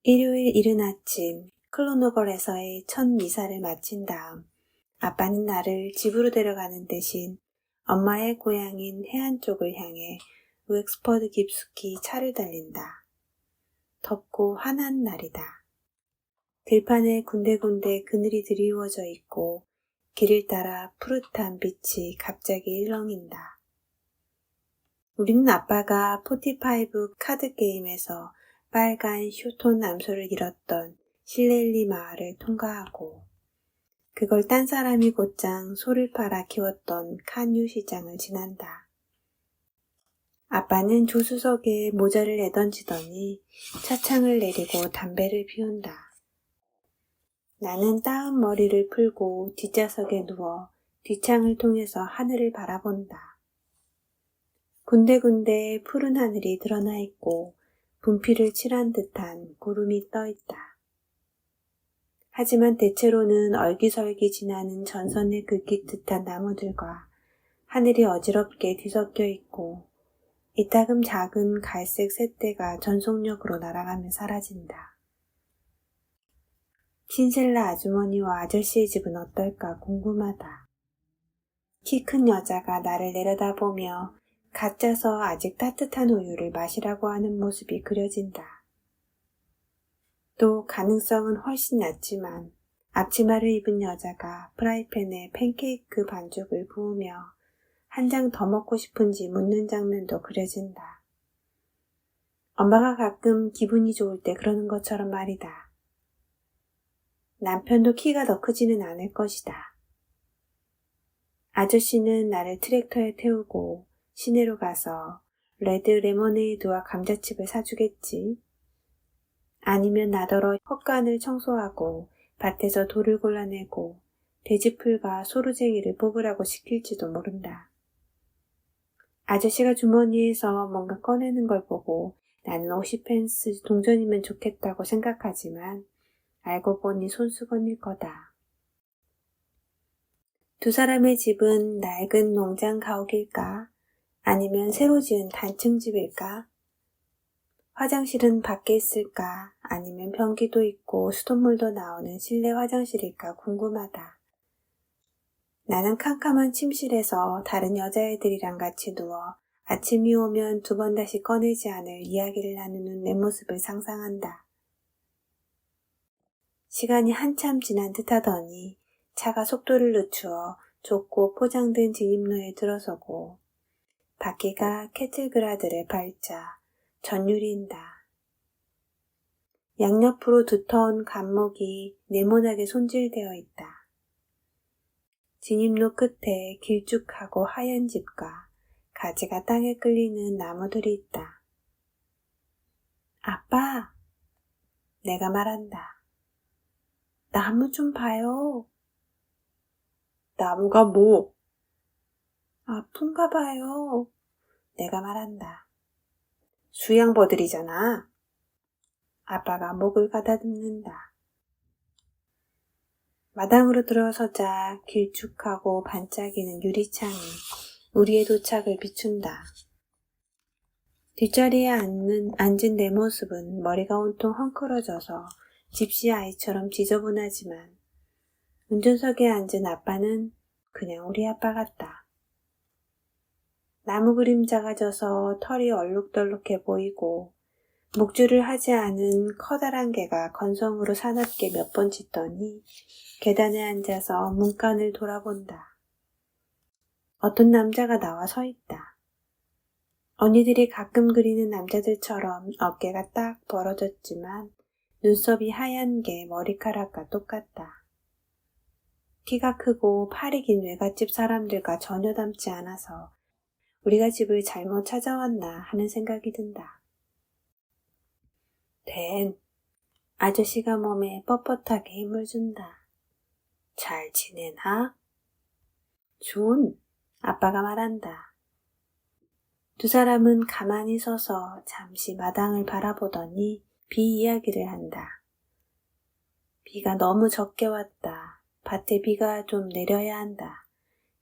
일요일 이른 아침 클로노걸에서의 첫 미사를 마친 다음 아빠는 나를 집으로 데려가는 대신 엄마의 고향인 해안 쪽을 향해 웩스퍼드 깊숙이 차를 달린다. 덥고 환한 날이다. 들판에 군데군데 그늘이 드리워져 있고 길을 따라 푸릇한 빛이 갑자기 일렁인다. 우리는 아빠가 45 카드게임에서 빨간 쇼톤 암소를 잃었던 실렐리 마을을 통과하고 그걸 딴 사람이 곧장 소를 팔아 키웠던 칸유 시장을 지난다. 아빠는 조수석에 모자를 내던지더니 차창을 내리고 담배를 피운다. 나는 따은 머리를 풀고 뒷좌석에 누워 뒷창을 통해서 하늘을 바라본다. 군데군데 푸른 하늘이 드러나 있고 분필을 칠한 듯한 구름이 떠 있다. 하지만 대체로는 얼기설기 지나는 전선에 긋깃 듯한 나무들과 하늘이 어지럽게 뒤섞여 있고 이따금 작은 갈색 새떼가 전속력으로 날아가며 사라진다. 신셀라 아주머니와 아저씨의 집은 어떨까 궁금하다. 키 큰 여자가 나를 내려다보며 갓 짜서 아직 따뜻한 우유를 마시라고 하는 모습이 그려진다. 또 가능성은 훨씬 낮지만 앞치마를 입은 여자가 프라이팬에 팬케이크 반죽을 부으며 한 장 더 먹고 싶은지 묻는 장면도 그려진다. 엄마가 가끔 기분이 좋을 때 그러는 것처럼 말이다. 남편도 키가 더 크지는 않을 것이다. 아저씨는 나를 트랙터에 태우고 시내로 가서 레드 레모네이드와 감자칩을 사주겠지. 아니면 나더러 헛간을 청소하고 밭에서 돌을 골라내고 돼지풀과 소루쟁이를 뽑으라고 시킬지도 모른다. 아저씨가 주머니에서 뭔가 꺼내는 걸 보고 나는 50펜스 동전이면 좋겠다고 생각하지만 알고 보니 손수건일 거다. 두 사람의 집은 낡은 농장 가옥일까? 아니면 새로 지은 단층 집일까? 화장실은 밖에 있을까? 아니면 변기도 있고 수돗물도 나오는 실내 화장실일까 궁금하다. 나는 캄캄한 침실에서 다른 여자애들이랑 같이 누워 아침이 오면 두 번 다시 꺼내지 않을 이야기를 나누는 내 모습을 상상한다. 시간이 한참 지난 듯하더니 차가 속도를 늦추어 좁고 포장된 진입로에 들어서고 바퀴가 캐틀그라들에 밟자 전율인다. 양옆으로 두터운 감목이 네모나게 손질되어 있다. 진입로 끝에 길쭉하고 하얀 집과 가지가 땅에 끌리는 나무들이 있다. 아빠! 내가 말한다. 나무 좀 봐요. 나무가 뭐? 아픈가 봐요. 내가 말한다. 수양버들이잖아. 아빠가 목을 가다듬는다. 마당으로 들어서자 길쭉하고 반짝이는 유리창이 우리의 도착을 비춘다. 뒷자리에 앉은 내 모습은 머리가 온통 헝클어져서 집시 아이처럼 지저분하지만 운전석에 앉은 아빠는 그냥 우리 아빠 같다. 나무 그림자가 져서 털이 얼룩덜룩해 보이고 목줄을 하지 않은 커다란 개가 건성으로 사납게 몇 번 짖더니 계단에 앉아서 문간을 돌아본다. 어떤 남자가 나와 서 있다. 언니들이 가끔 그리는 남자들처럼 어깨가 딱 벌어졌지만 눈썹이 하얀 게 머리카락과 똑같다. 키가 크고 팔이 긴 외갓집 사람들과 전혀 닮지 않아서 우리가 집을 잘못 찾아왔나 하는 생각이 든다. 댄, 아저씨가 몸에 뻣뻣하게 힘을 준다. 잘 지내나? 존, 아빠가 말한다. 두 사람은 가만히 서서 잠시 마당을 바라보더니 비 이야기를 한다. 비가 너무 적게 왔다. 밭에 비가 좀 내려야 한다.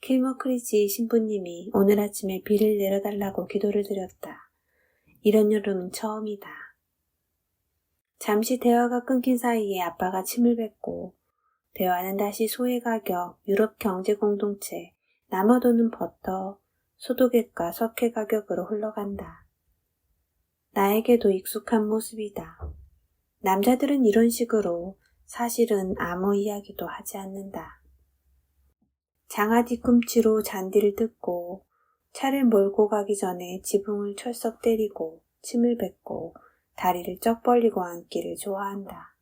킬머크리지 신부님이 오늘 아침에 비를 내려달라고 기도를 드렸다. 이런 여름은 처음이다. 잠시 대화가 끊긴 사이에 아빠가 침을 뱉고 대화는 다시 소외 가격, 유럽 경제 공동체, 남아도는 버터, 소독액과 석회 가격으로 흘러간다. 나에게도 익숙한 모습이다. 남자들은 이런 식으로 사실은 아무 이야기도 하지 않는다. 장화 뒤꿈치로 잔디를 뜯고 차를 몰고 가기 전에 지붕을 철썩 때리고 침을 뱉고 다리를 쩍 벌리고 앉기를 좋아한다.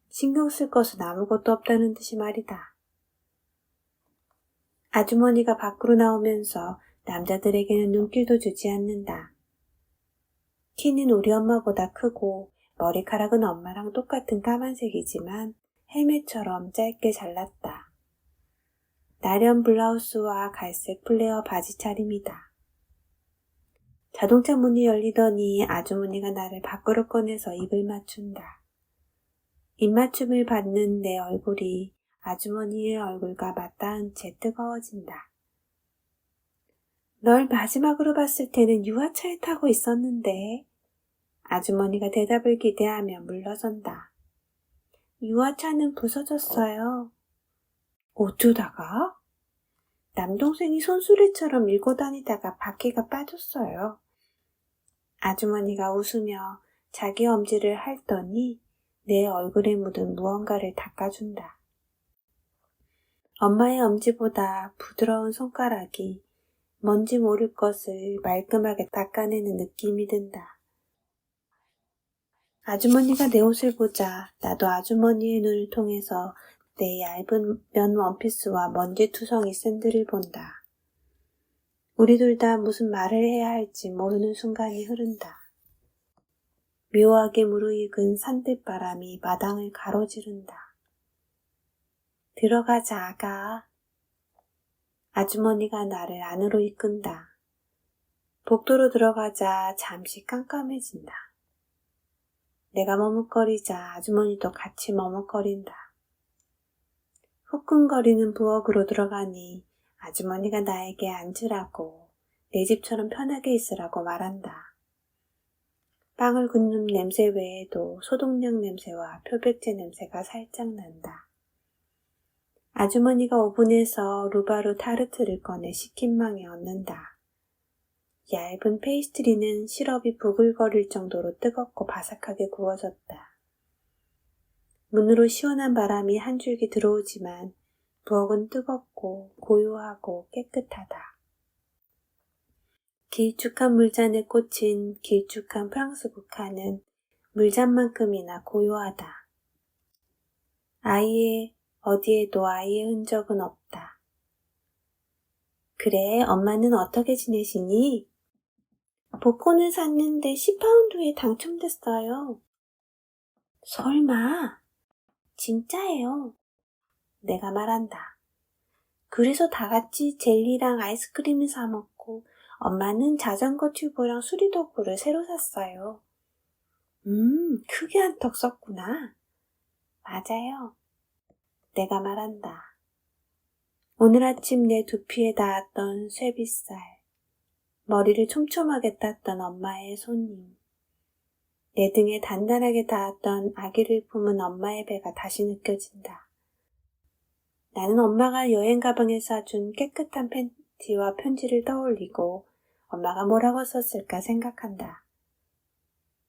신경 쓸 것은 아무것도 없다는 듯이 말이다. 아주머니가 밖으로 나오면서 남자들에게는 눈길도 주지 않는다. 키는 우리 엄마보다 크고 머리카락은 엄마랑 똑같은 까만색이지만 헬멧처럼 짧게 잘랐다. 나련 블라우스와 갈색 플레어 바지 차림이다. 자동차 문이 열리더니 아주머니가 나를 밖으로 꺼내서 입을 맞춘다. 입맞춤을 받는 내 얼굴이 아주머니의 얼굴과 맞닿은 채 뜨거워진다. 널 마지막으로 봤을 때는 유아차에 타고 있었는데 아주머니가 대답을 기대하며 물러선다. 유아차는 부서졌어요. 어쩌다가? 남동생이 손수레처럼 밀고 다니다가 바퀴가 빠졌어요. 아주머니가 웃으며 자기 엄지를 핥더니 내 얼굴에 묻은 무언가를 닦아준다. 엄마의 엄지보다 부드러운 손가락이 뭔지 모를 것을 말끔하게 닦아내는 느낌이 든다. 아주머니가 내 옷을 보자 나도 아주머니의 눈을 통해서 내 얇은 면 원피스와 먼지투성이 샌들을 본다. 우리 둘 다 무슨 말을 해야 할지 모르는 순간이 흐른다. 묘하게 무르익은 산들바람이 마당을 가로지른다. 들어가자, 아가. 아주머니가 나를 안으로 이끈다. 복도로 들어가자 잠시 깜깜해진다. 내가 머뭇거리자 아주머니도 같이 머뭇거린다. 후끈거리는 부엌으로 들어가니 아주머니가 나에게 앉으라고 내 집처럼 편하게 있으라고 말한다. 빵을 굽는 냄새 외에도 소독약 냄새와 표백제 냄새가 살짝 난다. 아주머니가 오븐에서 루바르 타르트를 꺼내 식힌망에 얹는다. 얇은 페이스트리는 시럽이 부글거릴 정도로 뜨겁고 바삭하게 구워졌다. 문으로 시원한 바람이 한 줄기 들어오지만 부엌은 뜨겁고 고요하고 깨끗하다. 길쭉한 물잔에 꽂힌 길쭉한 프랑스 국화는 물잔만큼이나 고요하다. 어디에도 아이의 흔적은 없다. 그래, 엄마는 어떻게 지내시니? 복권을 샀는데 10파운드에 당첨됐어요. 설마? 진짜예요. 내가 말한다. 그래서 다 같이 젤리랑 아이스크림을 사 먹고 엄마는 자전거 튜브랑 수리도구를 새로 샀어요. 크게 한턱 썼구나. 맞아요. 내가 말한다. 오늘 아침 내 두피에 닿았던 쇠빗살, 머리를 촘촘하게 땄던 엄마의 손님, 내 등에 단단하게 닿았던 아기를 품은 엄마의 배가 다시 느껴진다. 나는 엄마가 여행 가방에 싸준 깨끗한 팬티와 편지를 떠올리고 엄마가 뭐라고 썼을까 생각한다.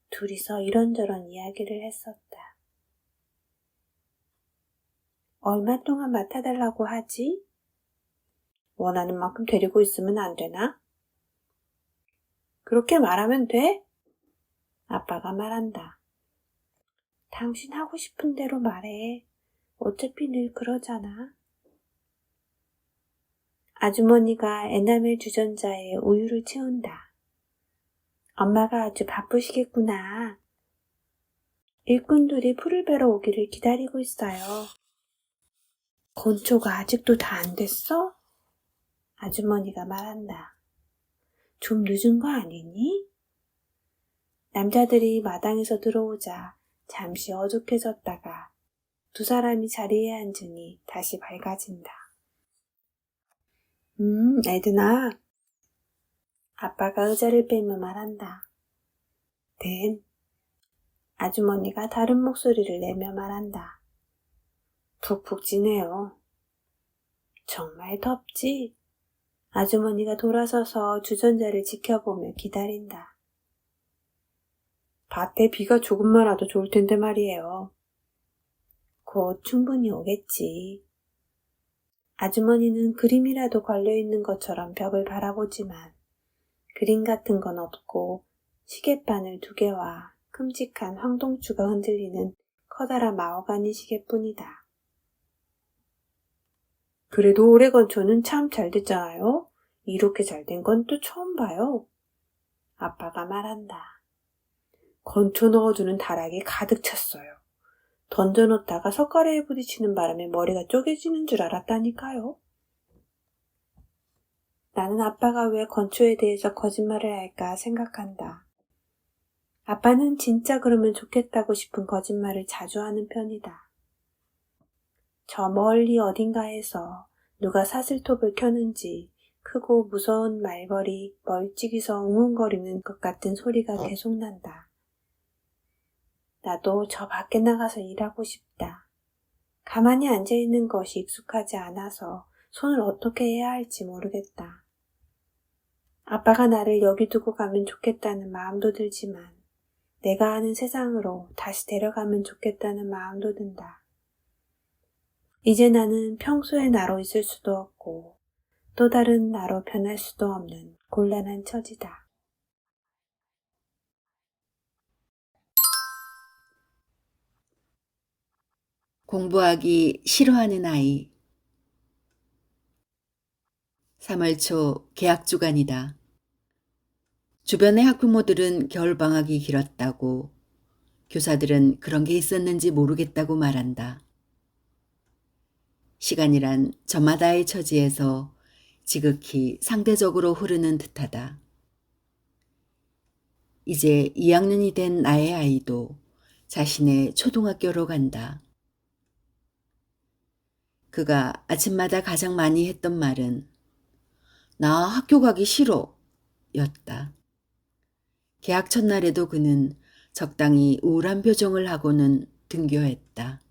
둘이서 이런저런 이야기를 했었다. 얼마 동안 맡아달라고 하지? 원하는 만큼 데리고 있으면 안 되나? 그렇게 말하면 돼? 아빠가 말한다. 당신 하고 싶은 대로 말해. 어차피 늘 그러잖아. 아주머니가 에나멜 주전자에 우유를 채운다. 엄마가 아주 바쁘시겠구나. 일꾼들이 풀을 베러 오기를 기다리고 있어요. 건초가 아직도 다 안 됐어? 아주머니가 말한다. 좀 늦은 거 아니니? 남자들이 마당에서 들어오자 잠시 어둑해졌다가 두 사람이 자리에 앉으니 다시 밝아진다. 에드나. 아빠가 의자를 빼며 말한다. 댄, 아주머니가 다른 목소리를 내며 말한다. 푹푹 지네요. 정말 덥지? 아주머니가 돌아서서 주전자를 지켜보며 기다린다. 밭에 비가 조금만 와도 좋을 텐데 말이에요. 곧 충분히 오겠지. 아주머니는 그림이라도 걸려있는 것처럼 벽을 바라보지만 그림 같은 건 없고 시계바늘 2개와 큼직한 황동추가 흔들리는 커다란 마호가니 시계뿐이다. 그래도 올해 건초는 참 잘 됐잖아요. 이렇게 잘 된 건 또 처음 봐요. 아빠가 말한다. 건초 넣어두는 다락이 가득 찼어요. 던져놓다가 석가래에 부딪히는 바람에 머리가 쪼개지는 줄 알았다니까요. 나는 아빠가 왜 건초에 대해서 거짓말을 할까 생각한다. 아빠는 진짜 그러면 좋겠다고 싶은 거짓말을 자주 하는 편이다. 저 멀리 어딘가에서 누가 사슬톱을 켜는지 크고 무서운 말벌이 멀찍이서 웅웅거리는 것 같은 소리가 계속 난다. 나도 저 밖에 나가서 일하고 싶다. 가만히 앉아있는 것이 익숙하지 않아서 손을 어떻게 해야 할지 모르겠다. 아빠가 나를 여기 두고 가면 좋겠다는 마음도 들지만 내가 아는 세상으로 다시 데려가면 좋겠다는 마음도 든다. 이제 나는 평소의 나로 있을 수도 없고 또 다른 나로 변할 수도 없는 곤란한 처지다. 공부하기 싫어하는 아이. 3월 초 개학 주간이다. 주변의 학부모들은 겨울방학이 길었다고, 교사들은 그런 게 있었는지 모르겠다고 말한다. 시간이란 저마다의 처지에서 지극히 상대적으로 흐르는 듯하다. 이제 2학년이 된 나의 아이도 자신의 초등학교로 간다. 그가 아침마다 가장 많이 했던 말은 나 학교 가기 싫어 였다. 개학 첫날에도 그는 적당히 우울한 표정을 하고는 등교했다.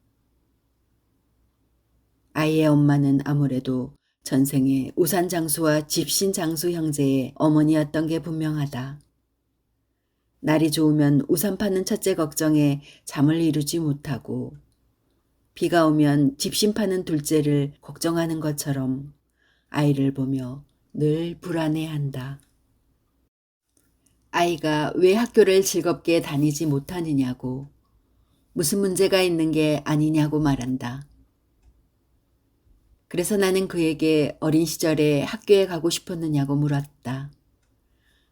아이의 엄마는 아무래도 전생에 우산장수와 집신장수 형제의 어머니였던 게 분명하다. 날이 좋으면 우산 파는 첫째 걱정에 잠을 이루지 못하고 비가 오면 집신 파는 둘째를 걱정하는 것처럼 아이를 보며 늘 불안해한다. 아이가 왜 학교를 즐겁게 다니지 못하느냐고, 무슨 문제가 있는 게 아니냐고 말한다. 그래서 나는 그에게 어린 시절에 학교에 가고 싶었느냐고 물었다.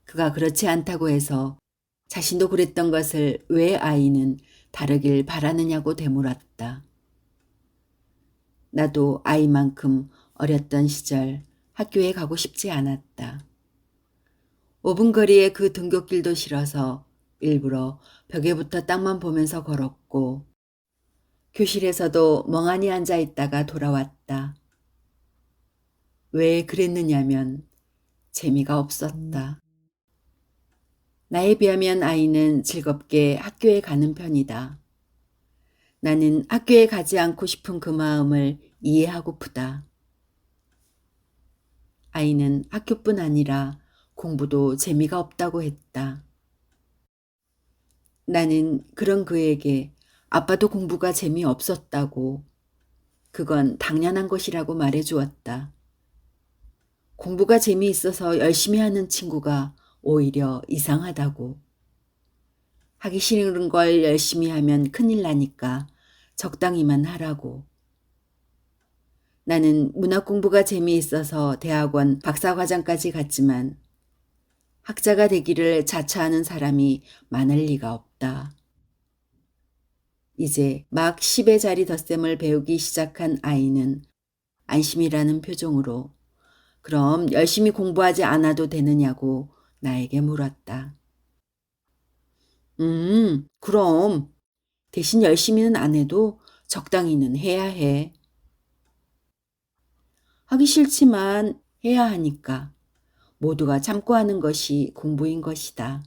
그가 그렇지 않다고 해서 자신도 그랬던 것을 왜 아이는 다르길 바라느냐고 되물었다. 나도 아이만큼 어렸던 시절 학교에 가고 싶지 않았다. 5분 거리의 그 등굣길도 싫어서 일부러 벽에 붙어 땅만 보면서 걸었고 교실에서도 멍하니 앉아 있다가 돌아왔다. 왜 그랬느냐면 재미가 없었다. 나에 비하면 아이는 즐겁게 학교에 가는 편이다. 나는 학교에 가지 않고 싶은 그 마음을 이해하고프다. 아이는 학교뿐 아니라 공부도 재미가 없다고 했다. 나는 그런 그에게 아빠도 공부가 재미없었다고, 그건 당연한 것이라고 말해주었다. 공부가 재미있어서 열심히 하는 친구가 오히려 이상하다고. 하기 싫은 걸 열심히 하면 큰일 나니까 적당히만 하라고. 나는 문학 공부가 재미있어서 대학원 박사과정까지 갔지만 학자가 되기를 자처하는 사람이 많을 리가 없다. 이제 막 10의 자리 덧셈을 배우기 시작한 아이는 안심이라는 표정으로 그럼 열심히 공부하지 않아도 되느냐고 나에게 물었다. 그럼 대신 열심히는 안 해도 적당히는 해야 해. 하기 싫지만 해야 하니까 모두가 참고 하는 것이 공부인 것이다.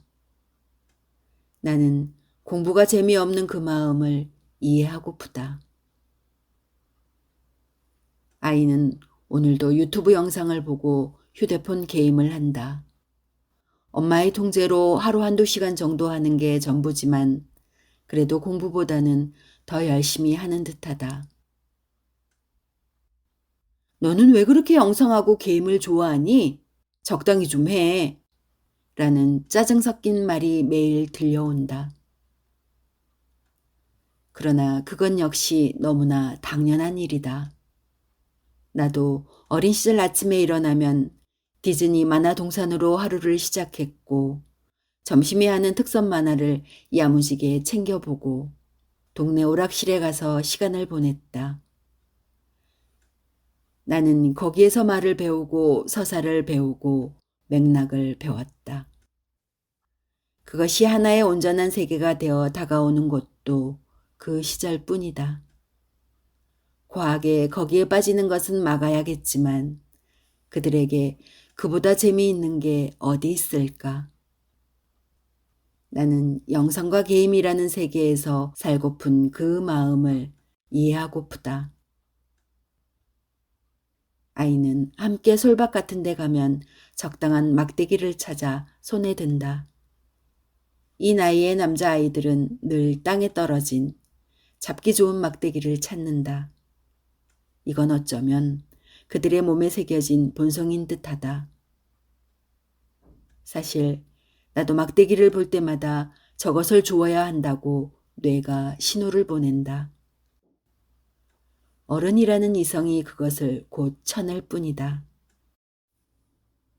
나는 공부가 재미없는 그 마음을 이해하고프다. 아이는 오늘도 유튜브 영상을 보고 휴대폰 게임을 한다. 엄마의 통제로 하루 한두 시간 정도 하는 게 전부지만 그래도 공부보다는 더 열심히 하는 듯하다. 너는 왜 그렇게 영상하고 게임을 좋아하니? 적당히 좀 해. 라는 짜증 섞인 말이 매일 들려온다. 그러나 그건 역시 너무나 당연한 일이다. 나도 어린 시절 아침에 일어나면 디즈니 만화 동산으로 하루를 시작했고 점심에 하는 특선 만화를 야무지게 챙겨보고 동네 오락실에 가서 시간을 보냈다. 나는 거기에서 말을 배우고 서사를 배우고 맥락을 배웠다. 그것이 하나의 온전한 세계가 되어 다가오는 것도 그 시절뿐이다. 과하게 거기에 빠지는 것은 막아야겠지만 그들에게 그보다 재미있는 게 어디 있을까? 나는 영상과 게임이라는 세계에서 살고픈 그 마음을 이해하고프다. 아이는 함께 솔밭 같은 데 가면 적당한 막대기를 찾아 손에 든다. 이 나이의 남자아이들은 늘 땅에 떨어진 잡기 좋은 막대기를 찾는다. 이건 어쩌면 그들의 몸에 새겨진 본성인 듯하다. 사실 나도 막대기를 볼 때마다 저것을 주어야 한다고 뇌가 신호를 보낸다. 어른이라는 이성이 그것을 곧 쳐낼 뿐이다.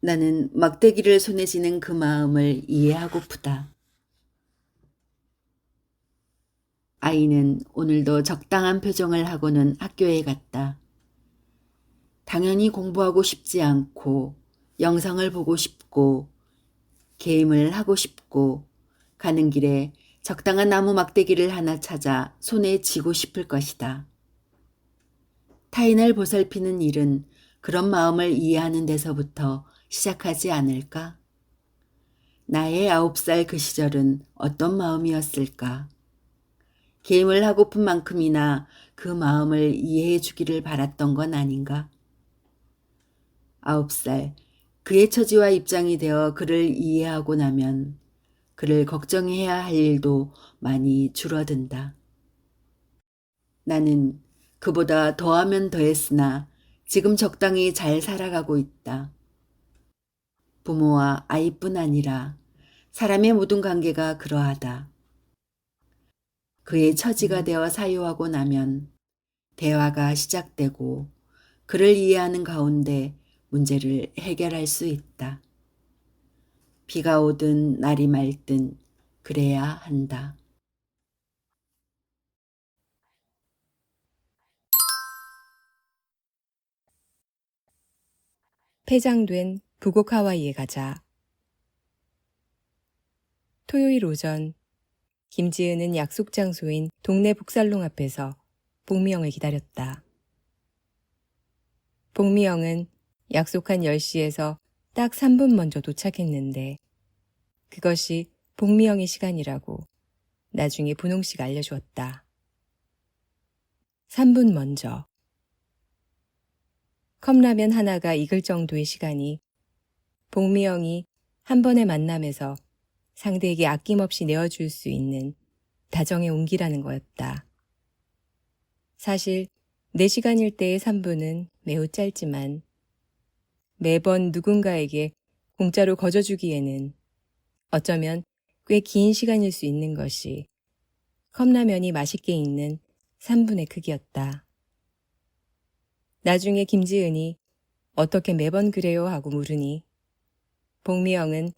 나는 막대기를 손에 쥐는 그 마음을 이해하고프다. 아이는 오늘도 적당한 표정을 하고는 학교에 갔다. 당연히 공부하고 싶지 않고 영상을 보고 싶고 게임을 하고 싶고 가는 길에 적당한 나무 막대기를 하나 찾아 손에 쥐고 싶을 것이다. 타인을 보살피는 일은 그런 마음을 이해하는 데서부터 시작하지 않을까? 나의 9살 그 시절은 어떤 마음이었을까? 게임을 하고픈 만큼이나 그 마음을 이해해 주기를 바랐던 건 아닌가? 9살, 그의 처지와 입장이 되어 그를 이해하고 나면 그를 걱정해야 할 일도 많이 줄어든다. 나는 그보다 더하면 더했으나 지금 적당히 잘 살아가고 있다. 부모와 아이뿐 아니라 사람의 모든 관계가 그러하다. 그의 처지가 되어 사유하고 나면 대화가 시작되고 그를 이해하는 가운데 문제를 해결할 수 있다. 비가 오든 날이 맑든 그래야 한다. 폐장된 부곡 하와이에 가자. 토요일 오전 김지은은 약속 장소인 동네 북살롱 앞에서 복미영을 기다렸다. 복미영은 약속한 10시에서 딱 3분 먼저 도착했는데 그것이 복미영의 시간이라고 나중에 분홍씨가 알려주었다. 3분 먼저. 컵라면 하나가 익을 정도의 시간이 복미영이 한 번의 만남에서 상대에게 아낌없이 내어줄 수 있는 다정의 온기라는 거였다. 사실 4시간일 때의 3분은 매우 짧지만 매번 누군가에게 공짜로 거저주기에는 어쩌면 꽤 긴 시간일 수 있는 것이 컵라면이 맛있게 익는 3분의 크기였다. 나중에 김지은이 어떻게 매번 그래요 하고 물으니 복미영은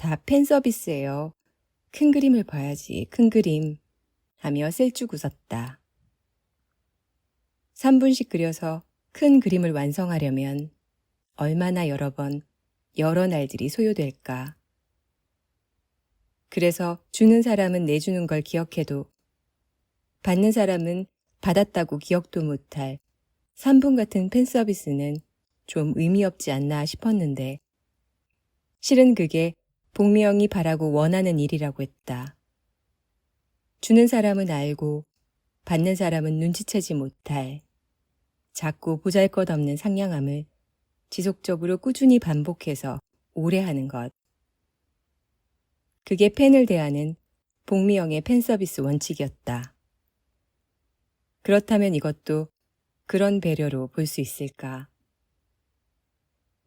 다 팬서비스예요. 큰 그림을 봐야지, 큰 그림 하며 셀쭉 웃었다. 3분씩 그려서 큰 그림을 완성하려면 얼마나 여러 번, 여러 날들이 소요될까. 그래서 주는 사람은 내주는 걸 기억해도 받는 사람은 받았다고 기억도 못할 3분 같은 팬서비스는 좀 의미 없지 않나 싶었는데 실은 그게 복미영이 바라고 원하는 일이라고 했다. 주는 사람은 알고 받는 사람은 눈치채지 못할 작고 보잘것없는 상냥함을 지속적으로 꾸준히 반복해서 오래 하는 것. 그게 팬을 대하는 복미영의 팬서비스 원칙이었다. 그렇다면 이것도 그런 배려로 볼 수 있을까?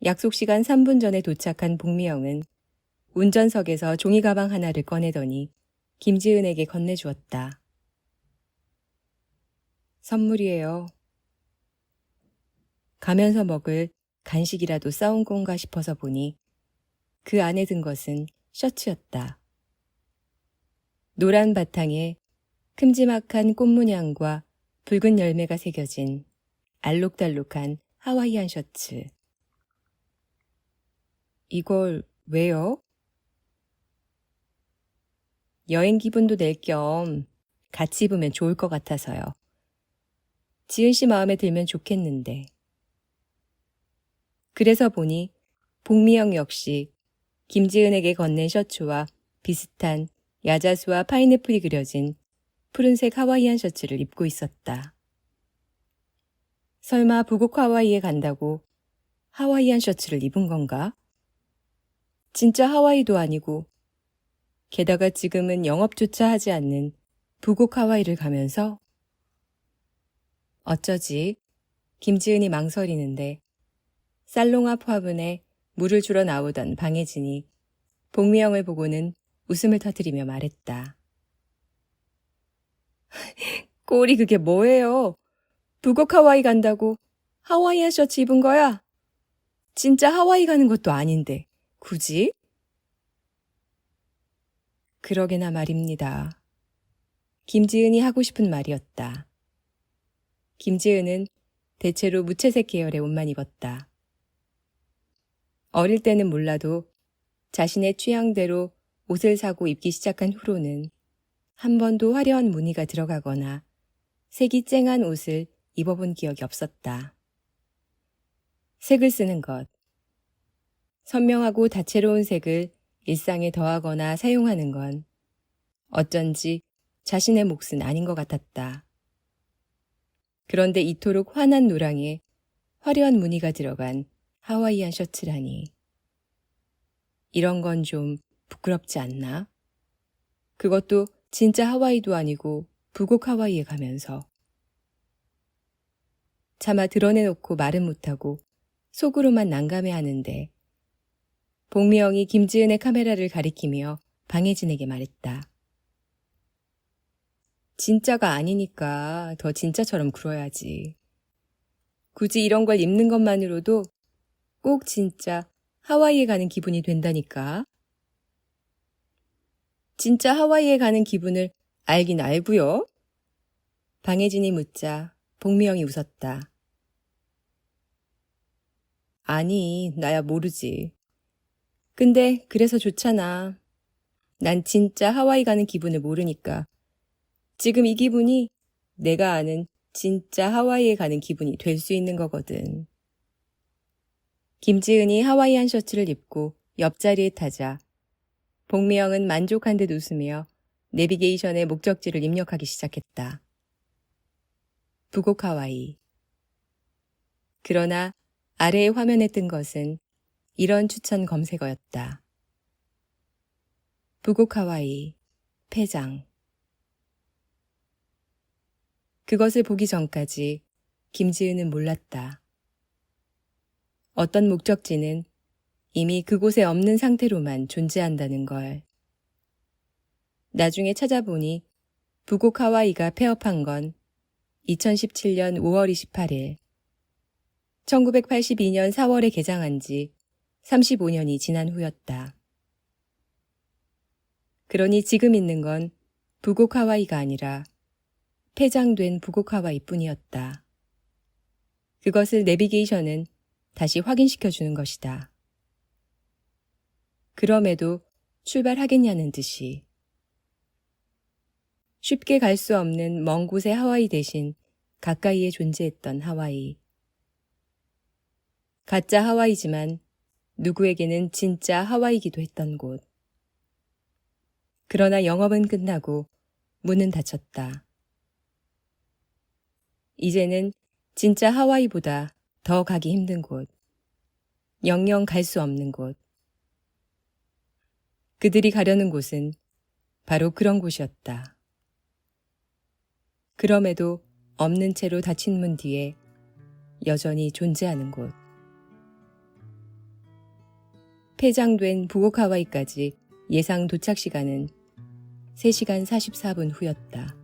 약속 시간 3분 전에 도착한 복미영은 운전석에서 종이 가방 하나를 꺼내더니 김지은에게 건네주었다. 선물이에요. 가면서 먹을 간식이라도 싸온 건가 싶어서 보니 그 안에 든 것은 셔츠였다. 노란 바탕에 큼지막한 꽃 문양과 붉은 열매가 새겨진 알록달록한 하와이안 셔츠. 이걸 왜요? 여행 기분도 낼 겸 같이 입으면 좋을 것 같아서요. 지은 씨 마음에 들면 좋겠는데. 그래서 보니 복미영 역시 김지은에게 건넨 셔츠와 비슷한 야자수와 파인애플이 그려진 푸른색 하와이안 셔츠를 입고 있었다. 설마 부곡 하와이에 간다고 하와이안 셔츠를 입은 건가? 진짜 하와이도 아니고 게다가 지금은 영업조차 하지 않는 부곡 하와이를 가면서 어쩌지? 김지은이 망설이는데 살롱 앞 화분에 물을 주러 나오던 방혜진이 복미영을 보고는 웃음을 터뜨리며 말했다. 꼴이 그게 뭐예요? 부곡 하와이 간다고 하와이안 셔츠 입은 거야? 진짜 하와이 가는 것도 아닌데 굳이? 그러게나 말입니다. 김지은이 하고 싶은 말이었다. 김지은은 대체로 무채색 계열의 옷만 입었다. 어릴 때는 몰라도 자신의 취향대로 옷을 사고 입기 시작한 후로는 한 번도 화려한 무늬가 들어가거나 색이 쨍한 옷을 입어본 기억이 없었다. 색을 쓰는 것. 선명하고 다채로운 색을 일상에 더하거나 사용하는 건 어쩐지 자신의 몫은 아닌 것 같았다. 그런데 이토록 환한 노랑에 화려한 무늬가 들어간 하와이안 셔츠라니. 이런 건 좀 부끄럽지 않나? 그것도 진짜 하와이도 아니고 부곡 하와이에 가면서. 차마 드러내놓고 말은 못하고 속으로만 난감해하는데 복미영이 김지은의 카메라를 가리키며 방혜진에게 말했다. 진짜가 아니니까 더 진짜처럼 굴어야지. 굳이 이런 걸 입는 것만으로도 꼭 진짜 하와이에 가는 기분이 된다니까. 진짜 하와이에 가는 기분을 알긴 알고요. 방혜진이 묻자 복미영이 웃었다. 아니, 나야 모르지. 근데 그래서 좋잖아. 난 진짜 하와이 가는 기분을 모르니까 지금 이 기분이 내가 아는 진짜 하와이에 가는 기분이 될 수 있는 거거든. 김지은이 하와이안 셔츠를 입고 옆자리에 타자 복미영은 만족한 듯 웃으며 내비게이션에 목적지를 입력하기 시작했다. 부곡 하와이. 그러나 아래의 화면에 뜬 것은 이런 추천 검색어였다. 부곡 하와이, 폐장. 그것을 보기 전까지 김지은은 몰랐다. 어떤 목적지는 이미 그곳에 없는 상태로만 존재한다는 걸. 나중에 찾아보니 부곡 하와이가 폐업한 건 2017년 5월 28일, 1982년 4월에 개장한 지 35년이 지난 후였다. 그러니 지금 있는 건 부곡 하와이가 아니라 폐장된 부곡 하와이뿐이었다. 그것을 내비게이션은 다시 확인시켜주는 것이다. 그럼에도 출발하겠냐는 듯이. 쉽게 갈 수 없는 먼 곳의 하와이 대신 가까이에 존재했던 하와이. 가짜 하와이지만 누구에게는 진짜 하와이기도 했던 곳. 그러나 영업은 끝나고 문은 닫혔다. 이제는 진짜 하와이보다 더 가기 힘든 곳. 영영 갈 수 없는 곳. 그들이 가려는 곳은 바로 그런 곳이었다. 그럼에도 없는 채로 닫힌 문 뒤에 여전히 존재하는 곳. 폐장된 부곡 하와이까지 예상 도착 시간은 3시간 44분 후였다.